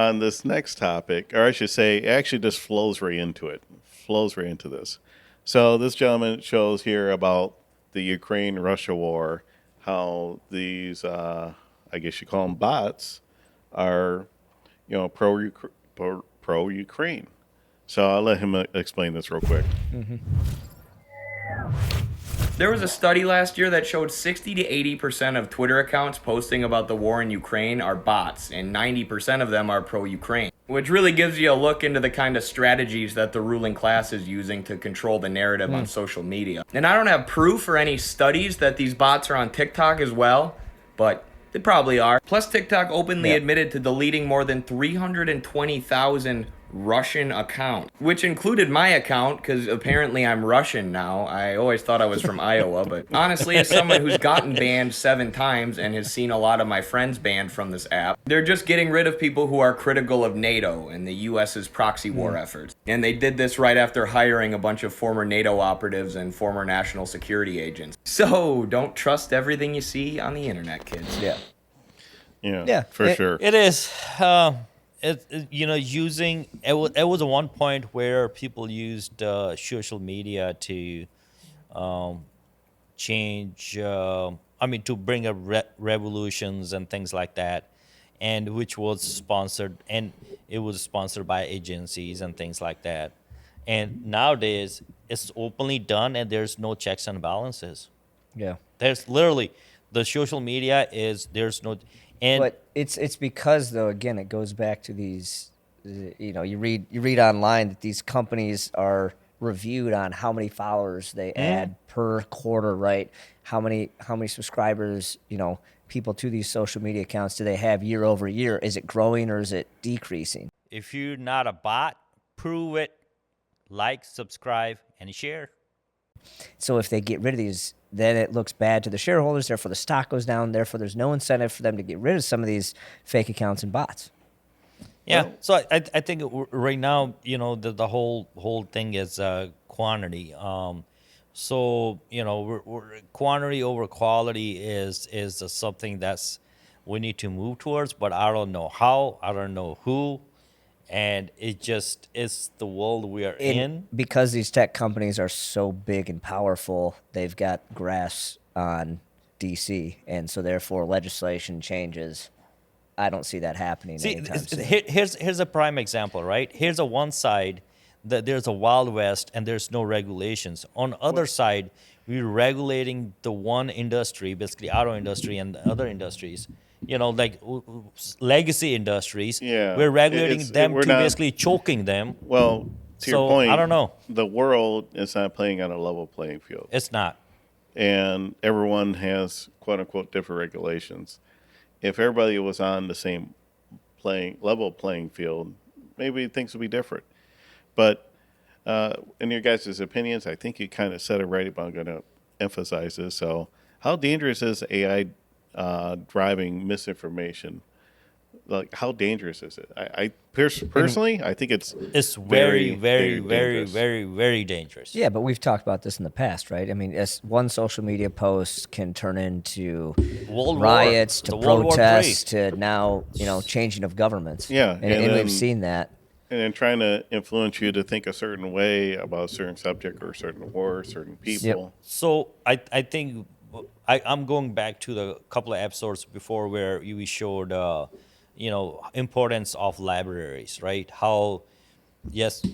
On this next topic, or I should say, it actually just flows right into it. Flows right into this. So this gentleman shows here about the Ukraine-Russia war, how these, I guess you call them bots, are, pro Ukraine. So I'll let him explain this real quick. There was a study last year that showed 60 to 80% of Twitter accounts posting about the war in Ukraine are bots, and 90% of them are pro-Ukraine, which really gives you a look into the kind of strategies that the ruling class is using to control the narrative on social media. And I don't have proof or any studies that these bots are on TikTok as well, but they probably are. Plus, TikTok openly admitted to deleting more than 320,000 Russian accounts, which included my account because apparently I'm Russian now. I always thought I was from Iowa, but honestly, as someone who's gotten banned 7 times and has seen a lot of my friends banned from this app, they're just getting rid of people who are critical of NATO and the US's proxy war efforts. And they did this right after hiring a bunch of former NATO operatives and former national security agents. So don't trust everything you see on the internet, kids. Yeah, for sure. It is. Using it was a one point where people used social media to change. To bring up revolutions and things like that, and which was sponsored, and it was sponsored by agencies and things like that. And nowadays, it's openly done, and there's no checks and balances. Yeah. There's literally the social media is there's no. And But it's because, though, again, it goes back to these. You read online that these companies are reviewed on how many followers they add per quarter, right? How many subscribers, people to these social media accounts do they have year over year? Is it growing or is it decreasing? if you're not a bot, prove it. Like, subscribe, and share. So if they get rid of these, then it looks bad to the shareholders. Therefore, the stock goes down. Therefore, there's no incentive for them to get rid of some of these fake accounts and bots. Yeah. So I think right now, the whole thing is quantity. We're quantity over quality is something that's we need to move towards, but I don't know how. I don't know who. And it just is the world we are in. Because these tech companies are so big and powerful, they've got grasps on DC, and so therefore legislation changes. I don't see that happening anytime soon. Here's a prime example, right? Here's a one side that there's a Wild West and there's no regulations. On the other side, we're regulating the one industry, basically auto industry and the other industries. Like legacy industries. Yeah, we're regulating them we're to not- basically choking them. Well, to your So, point, I don't know. The world is not playing on a level playing field, It's not. and everyone has quote unquote different regulations. If everybody was on the same level playing field, maybe things would be different. But in your guys' opinions, I think you kind of said it right, but I'm going to emphasize this. So, how dangerous is AI driving misinformation? Like, how dangerous is it? Personally, I think it's Very, very, very, dangerous. very, very dangerous. Yeah, but we've talked about this in the past, right? I mean, one social media post can turn into World War. riots, to The World War protests, III. to now, changing of governments. Yeah, and and then- we've seen that. And then trying to influence you to think a certain way about a certain subject or a certain war, certain people. So I think I'm going back to the couple of episodes before where we showed importance of libraries, right? How yes,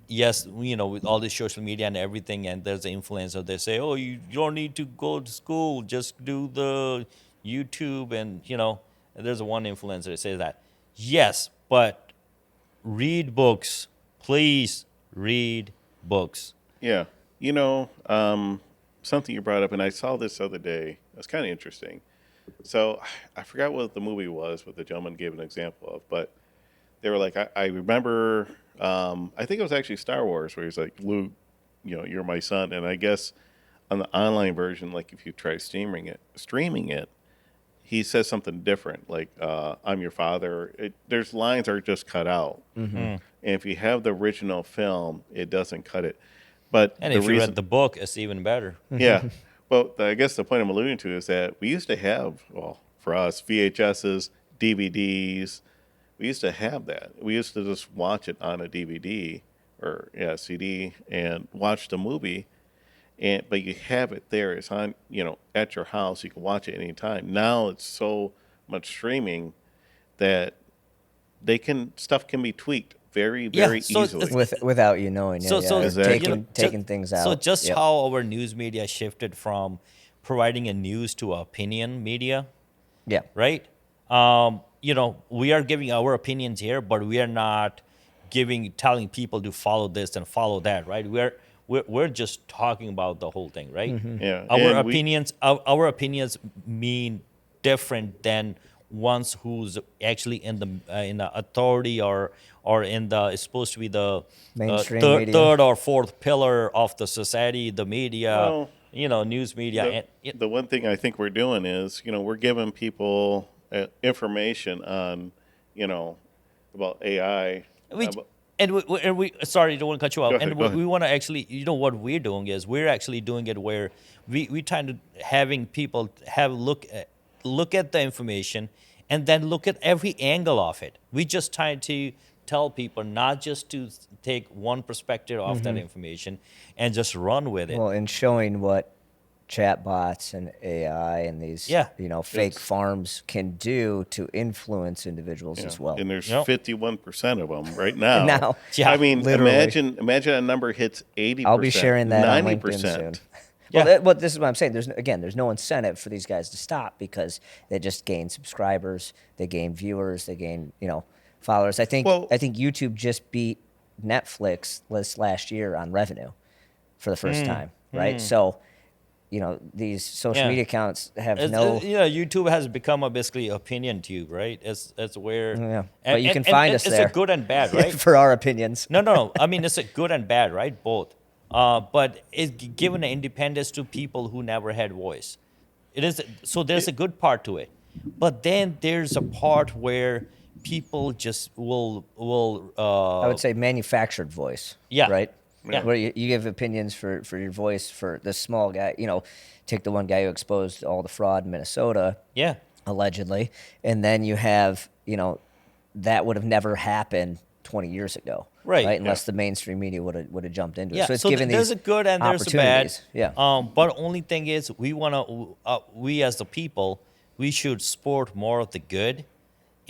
with all this social media and everything, and there's an influencer. They say, oh, you don't need to go to school, just do the YouTube, and there's one influencer that says that. Yes, but read books, please read books. Yeah. Something you brought up, and I saw this the other day. It's kind of interesting. So I forgot what the movie was, what the gentleman gave an example of, but they were like, I remember, I think it was actually Star Wars, where he's like, Luke, you're my son. And I guess on the online version, like if you try streaming it, he says something different, like "I'm your father." There's lines that are just cut out, and if you have the original film, it doesn't cut it. But And if you read the book, it's even better. yeah, well, I guess the point I'm alluding to is that we used to have, well, for us, VHSs, DVDs, we used to have that. We used to just watch it on a DVD or CD and watch the movie, and but you have it there. It's on, at your house. You can watch it anytime. Now it's so much streaming that stuff can be tweaked very, Yeah, very so it's- easily. without you knowing. Yeah, So, yeah. so Exactly. you know, Taking things out. So just Yep. how our news media shifted from providing a news to opinion media, Yeah. right? We are giving our opinions here, but we are not telling people to follow this and follow that, right? We're just talking about the whole thing, right? Yeah, Our and our opinions mean different than ones who's actually in the authority or in the it's supposed to be the Mainstream third, media. third or fourth pillar of the society, the media, Well, news media, the, and it, the one thing I think we're doing is, we're giving people information on, about AI. we about- and we sorry, don't want to cut you off. Go ahead, And go ahead. we want to actually, what we're doing is we're actually doing it where we trying to having people look at the information and then look at every angle of it. We just trying to tell people not just to take one perspective of that information and just run with it. Well, and showing what chatbots and AI and these, Yeah. fake It's- farms can do to influence individuals as well. And there's Yep. 51% of them right now. Now, Yeah, I mean, literally. imagine a number hits 80%. I'll be sharing that on 90%. LinkedIn soon. Yeah. Well, this is what I'm saying. There's no incentive for these guys to stop because they just gain subscribers, they gain viewers, they gain followers. I think YouTube just beat Netflix last year on revenue for the first time, right? So, these social Yeah. media accounts have It's, no. YouTube has become a basically opinion tube, right? It's where Yeah. But you can find us it's there. a good and bad, right? for our opinions. No. I mean, it's a good and bad, right? Both. But it's given an independence to people who never had voice. It is so. There's a good part to it, but then there's a part where people just will. I would say manufactured voice. Yeah. Right? Yeah. Where you give opinions for your voice for the small guy. Take the one guy who exposed all the fraud in Minnesota, Yeah. allegedly. And then you have, that would have never happened 20 years ago. Right. Unless the mainstream media would have jumped into it. Yeah, So it's so given there's a these good and there's a bad. opportunities. Yeah. But only thing is, we as the people, we should support more of the good,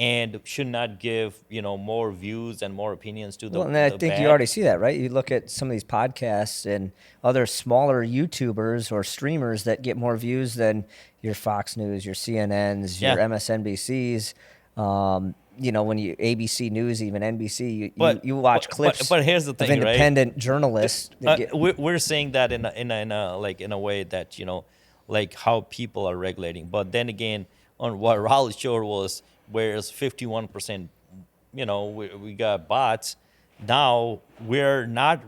and should not give more views and more opinions to the. Well, and I the think bad. you already see that, right? You look at some of these podcasts and other smaller YouTubers or streamers that get more views than your Fox News, your CNNs, your Yeah. MSNBCs. When you ABC News, even NBC, But- you watch but- clips. but here's the thing, of right? independent journalists. that get- We're saying that in a way that like how people are regulating. But then again, on what Raul showed was whereas 51%, we got bots. Now we're not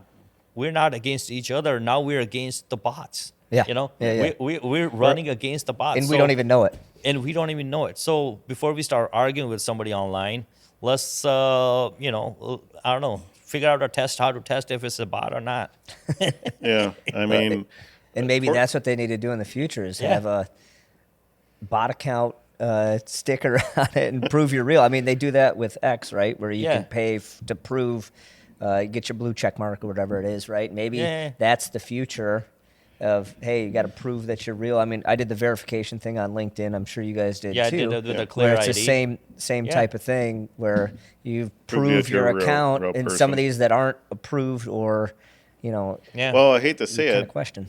against each other. Now we're against the bots. Yeah. Yeah. We're running against the bots, and we don't even know it. and we don't even know it. So before we start arguing with somebody online, let's I don't know, figure out how to test if it's a bot or not. Yeah, I mean, And maybe For- that's what they need to do in the future is Yeah. have a bot account sticker on it and prove you're real. I mean, they do that with X, right? Where you Yeah. can pay to prove, get your blue check mark or whatever it is, right? Maybe Yeah. that's the future of, hey, you got to prove that you're real. I mean, I did the verification thing on LinkedIn. I'm sure you guys did Yeah, I too. did it with a where clear it's the ID. same Yeah. type of thing where you Prove that prove you're your a real account, and some person. of these that aren't approved or, Yeah. well, I hate to say kind it, of question.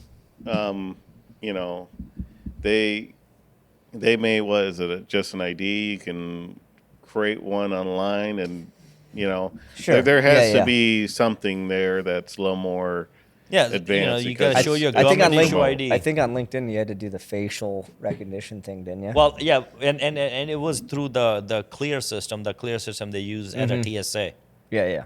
they may, what is it, just an ID? You can create one online, and Sure. there has Yeah. to be something there that's a little more Yeah, advanced. you because gotta show your I think on government issue LinkedIn, ID. I think on LinkedIn you had to do the facial recognition thing, didn't you? Well, yeah, and it was through the clear system. The clear system they use at a TSA. yeah.